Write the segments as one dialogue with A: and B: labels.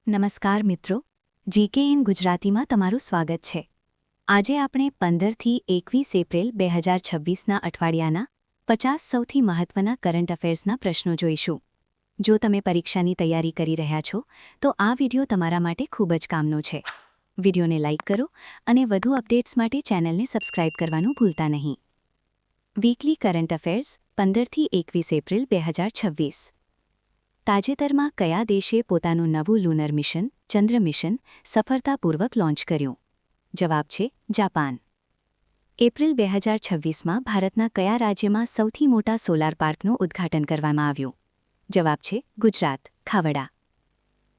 A: નમસ્કાર મિત્રો, GK in ગુજરાતીમાં તમારું સ્વાગત છે। આજે આપણે 15થી 21 એપ્રિલ 2026ના અઠવાડિયાના 50 સૌથી મહત્વના કરંટ અફેર્સના પ્રશ્નો જોઈશું। જો તમે પરીક્ષાની તૈયારી કરી રહ્યા છો તો આ વિડિયો તમારા માટે ખૂબ જ કામનો છે। વિડિયોને લાઇક કરો અને વધુ અપડેટ્સ માટે ચેનલને સબસ્ક્રાઇબ કરવાનું ભૂલતા નહીં। વીકલી કરંટ અફેર્સ 15થી 21 એપ્રિલ 2026। તાજેતરમાં કયા દેશે પોતાનું નવું લુનર મિશન ચંદ્ર મિશન સફળતાપૂર્વક લોન્ચ કર્યું? જવાબ છે જાપાન। એપ્રિલ 2026માં ભારતના કયા રાજ્યમાં સૌથી મોટા સોલાર પાર્કનું ઉદ્ઘાટન કરવામાં આવ્યું? જવાબ છે ગુજરાત, ખાવડા।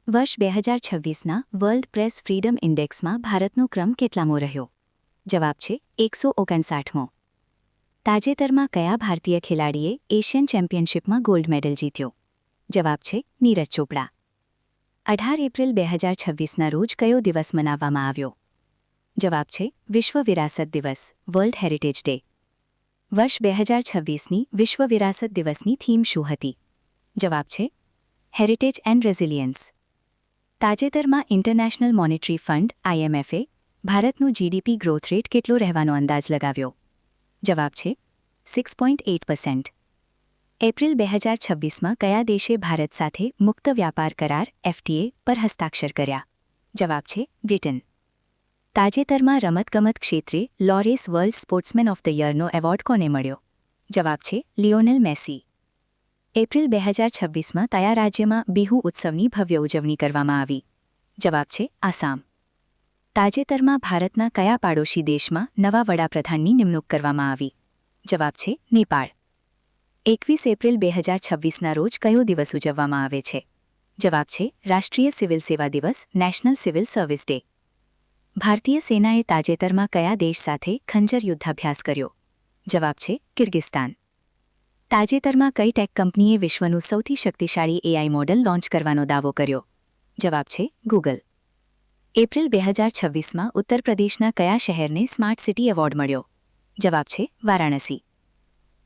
A: વર્ષ 2026ના વર્લ્ડ પ્રેસ ફ્રીડમ ઇન્ડેક્સમાં ભારતનો ક્રમ કેટલામો રહ્યો? જવાબ છે 159મો। તાજેતરમાં કયા ભારતીય ખેલાડીએ એશિયન ચેમ્પિયનશિપમાં ગોલ્ડ મેડલ જીત્યો? જવાબ છે નીરજ ચોપડા। 18 એપ્રિલ 2026ના રોજ કયો દિવસ મનાવવામાં આવ્યો? જવાબ છે વિશ્વ વિરાસત દિવસ, વર્લ્ડ હેરિટેજ ડે। વર્ષ 2026ની વિશ્વ વિરાસત દિવસની થીમ શું હતી? જવાબ છે હેરિટેજ એન્ડ રેઝિલિયન્સ। તાજેતરમાં ઇન્ટરનેશનલ મોનેટરી ફંડ IMFએ ભારતનું જીડીપી ગ્રોથ રેટ કેટલો રહેવાનો અંદાજ લગાવ્યો? જવાબ છે 6.8%। એપ્રિલ 2026માં કયા દેશે ભારત સાથે મુક્ત વ્યાપાર કરાર FTA પર હસ્તાક્ષર કર્યા? જવાબ છે બ્રિટન। તાજેતરમાં રમતગમત ક્ષેત્રે Laureus world sportsman of the યરનો એવોર્ડ કોને મળ્યો? જવાબ છે લિયોનેલ મેસી। એપ્રિલ 2026માં કયા રાજ્યમાં બિહુ ઉત્સવની ભવ્ય ઉજવણી કરવામાં આવી? જવાબ છે આસામ। તાજેતરમાં ભારતના કયા પાડોશી દેશમાં નવા વડાપ્રધાનની નિમણૂક કરવામાં આવી? જવાબ છે નેપાળ। 21 એપ્રિલ 2026ના રોજ કયો દિવસ ઉજવવામાં આવે છે? જવાબ છે રાષ્ટ્રીય સિવિલ સેવા દિવસ, નેશનલ સિવિલ સર્વિસ ડે। ભારતીય સેનાએ તાજેતરમાં કયા દેશ સાથે ખંજર યુદ્ધાભ્યાસ કર્યો? જવાબ છે કિર્ગિસ્તાન। તાજેતરમાં કઈ ટેક કંપનીએ વિશ્વનું સૌથી શક્તિશાળી AI મોડલ લોન્ચ કરવાનો દાવો કર્યો? જવાબ છે ગૂગલ। એપ્રિલ 2026માં ઉત્તર પ્રદેશના કયા શહેરને સ્માર્ટ સિટી એવોર્ડ મળ્યો? જવાબ છે વારાણસી।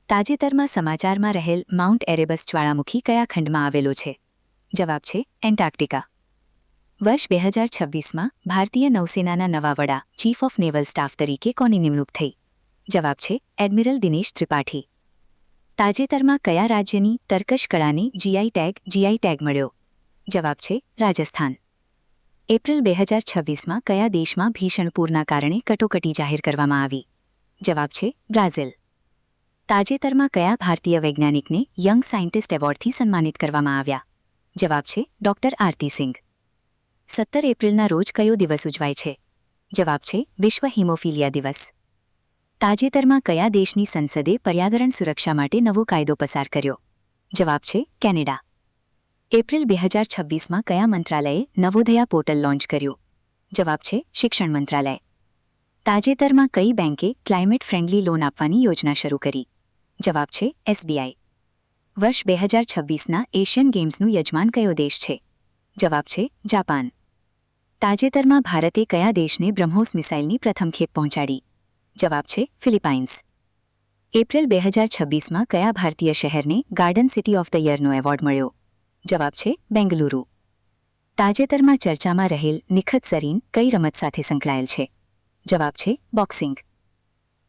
A: તાજેતરમાં સમાચારમાં રહેલ માઉન્ટ એરેબસ જ્વાળામુખી કયા ખંડમાં આવેલો છે? જવાબ છે એન્ટાર્કટિકા। વર્ષ 2026માં ભારતીય નૌસેનાના નવા વડા ચીફ ઓફ નેવલ સ્ટાફ તરીકે કોની નિમણૂક થઈ? જવાબ છે એડમિરલ દિનેશ ત્રિપાઠી। તાજેતરમાં કયા રાજ્યની તર્કશ કળાને GI ટેગ મળ્યો? જવાબ છે રાજસ્થાન। એપ્રિલ 2026માં કયા દેશમાં ભીષણ પૂરના કારણે કટોકટી જાહેર કરવામાં આવી? જવાબ છે બ્રાઝિલ। તાજેતરમાં કયા ભારતીય વૈજ્ઞાનિકને યંગ સાયન્ટિસ્ટ એવોર્ડથી સન્માનિત કરવામાં આવ્યા? જવાબ છે ડોક્ટર આરતી સિંઘ। 17 એપ્રિલના રોજ કયો દિવસ ઉજવાય છે? જવાબ છે વિશ્વ હિમોફિલિયા દિવસ। તાજેતરમાં કયા દેશની સંસદે પર્યાવરણ સુરક્ષા માટે નવો કાયદો પસાર કર્યો? જવાબ છે કેનેડા। એપ્રિલ 2026માં કયા મંત્રાલયે નવોદયા પોર્ટલ લોન્ચ કર્યું? જવાબ છે શિક્ષણ મંત્રાલય। તાજેતરમાં કઈ બેંકે ક્લાઇમેટ ફ્રેન્ડલી લોન આપવાની યોજના શરૂ કરી? જવાબ છે SBI। વર્ષ 2026ના એશિયન ગેમ્સનું યજમાન કયો દેશ છે? જવાબ છે જાપાન। તાજેતરમાં ભારતે કયા દેશને બ્રહ્મોસ મિસાઇલની પ્રથમ ખેપ પહોંચાડી? જવાબ છે ફિલિપાઇન્સ। એપ્રિલ 2026માં કયા ભારતીય શહેરને ગાર્ડન સિટી ઓફ ધ યરનો એવોર્ડ મળ્યો? જવાબ છે બેંગલુરુ। તાજેતરમાં ચર્ચામાં રહેલ નિખત ઝરીન કઈ રમત સાથે સંકળાયેલ છે? જવાબ છે બોક્સિંગ।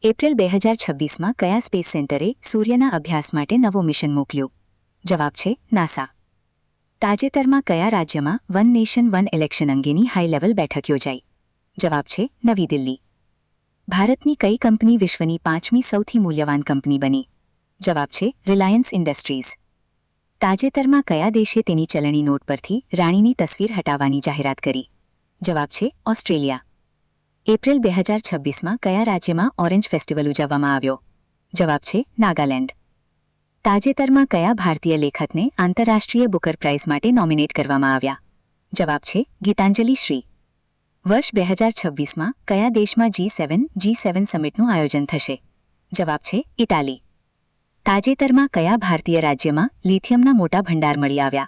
A: એપ્રિલ 2026માં કયા સ્પેસ સેન્ટરે સૂર્યના અભ્યાસ માટે નવો મિશન મોકલ્યું? જવાબ છે નાસા। તાજેતરમાં કયા રાજ્યમાં વન નેશન વન ઇલેક્શન અંગેની હાઈ લેવલ બેઠક યોજાઈ? જવાબ છે નવી દિલ્હી। ભારતની કઈ કંપની વિશ્વની 5મી સૌથી મૂલ્યવાન કંપની બની? જવાબ છે રિલાયન્સ ઇન્ડસ્ટ્રીઝ। તાજેતરમાં કયા દેશે તેની ચલણી નોટ પરથી રાણીની તસવીર હટાવવાની જાહેરાત કરી? જવાબ છે ઓસ્ટ્રેલિયા। એપ્રિલ 2026માં કયા રાજ્યમાં ઓરેન્જ ફેસ્ટિવલ ઉજવવામાં આવ્યો? જવાબ છે નાગાલેન્ડ। તાજેતરમાં કયા ભારતીય લેખકને આંતરરાષ્ટ્રીય બુકર પ્રાઇઝ માટે નોમિનેટ કરવામાં આવ્યા? જવાબ છે ગીતાંજલિ શ્રી। વર્ષ 2026માં કયા દેશમાં G7 સમિટનું આયોજન થશે? જવાબ છે ઇટાલી। તાજેતરમાં કયા ભારતીય રાજ્યમાં લિથિયમના મોટા ભંડાર મળી આવ્યા?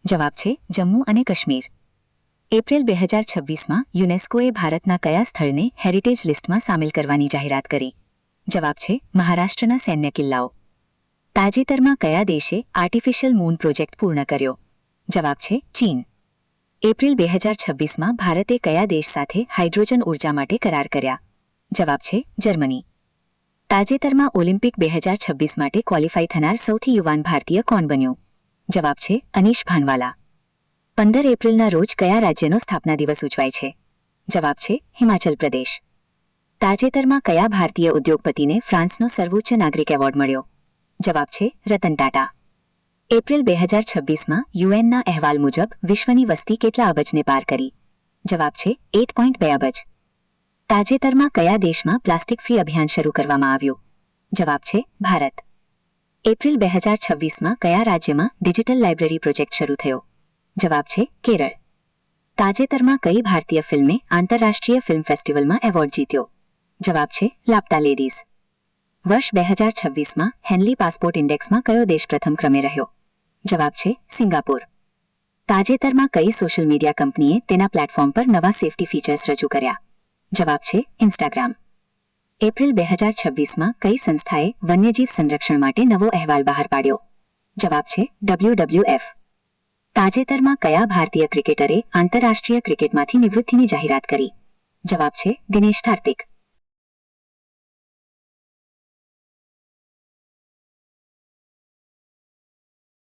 A: જવાબ છે જમ્મુ અને કાશ્મીર। એપ્રિલ 2026માં યુનેસ્કોએ ભારતના કયા સ્થળને હેરિટેજ લિસ્ટમાં સામેલ કરવાની જાહેરાત કરી? જવાબ છે મહારાષ્ટ્રના સૈન્ય કિલ્લાઓ। તાજેતરમાં કયા દેશે આર્ટિફિશિયલ મૂન પ્રોજેક્ટ પૂર્ણ કર્યો? જવાબ છે ચીન। એપ્રિલ 2026માં ભારતે કયા દેશ સાથે હાઇડ્રોજન ઉર્જા માટે કરાર કર્યા? જવાબ છે જર્મની. તાજેતરમાં ઓલિમ્પિક 2026 માટે ક્વોલિફાય થનાર સૌથી યુવાન ભારતીય કોણ બન્યું? જવાબ છે અનીશ ભાનવાલા. 15 એપ્રિલના રોજ કયા રાજ્યનો સ્થાપના દિવસ ઉજવાય છે? જવાબ છે હિમાચલ પ્રદેશ. તાજેતરમાં કયા ભારતીય ઉદ્યોગપતિને ફ્રાન્સનો સર્વોચ્ચ નાગરિક એવોર્ડ મળ્યો? જવાબ છે રતન ટાટા. એપ્રિલ 2026માં યુએનના અહેવાલ મુજબ વિશ્વની વસ્તી કેટલા અબજને પાર કરી? જવાબ છે 8.2 અબજ. તાજેતરમાં કયા દેશમાં પ્લાસ્ટિક ફ્રી અભિયાન શરૂ કરવામાં આવ્યું? જવાબ છે ભારત. એપ્રિલ 2026માં કયા રાજ્યમાં ડિજિટલ લાઇબ્રેરી પ્રોજેક્ટ શરૂ થયો? જવાબ છે કેરળ. તાજેતરમાં કઈ ભારતીય ફિલ્મે આંતરરાષ્ટ્રીય ફિલ્મ ફેસ્ટિવલમાં એવોર્ડ જીત્યો? જવાબ છે લાપતા લેડીઝ. વર્ષ 2026માં હેનલી પાસપોર્ટ ઇન્ડેક્સમાં કયો દેશ પ્રથમ ક્રમે રહ્યો? જવાબ છે સિંગાપુર. તાજેતરમાં કઈ સોશિયલ મીડિયા કંપનીએ તેના પ્લેટફોર્મ પર નવા સેફટી ફીચર્સ રજૂ કર્યા? જવાબ છે ઇન્સ્ટાગ્રામ. એપ્રિલ 2026માં કઈ સંસ્થાએ વન્યજીવ સંરક્ષણ માટે નવો અહેવાલ બહાર પાડ્યો? જવાબ છે WWF. તાજેતરમાં કયા ભારતીય ક્રિકેટરે આંતરરાષ્ટ્રીય ક્રિકેટમાંથી નિવૃત્તિની જાહેરાત કરી? જવાબ છે દિનેશ કાર્તિક.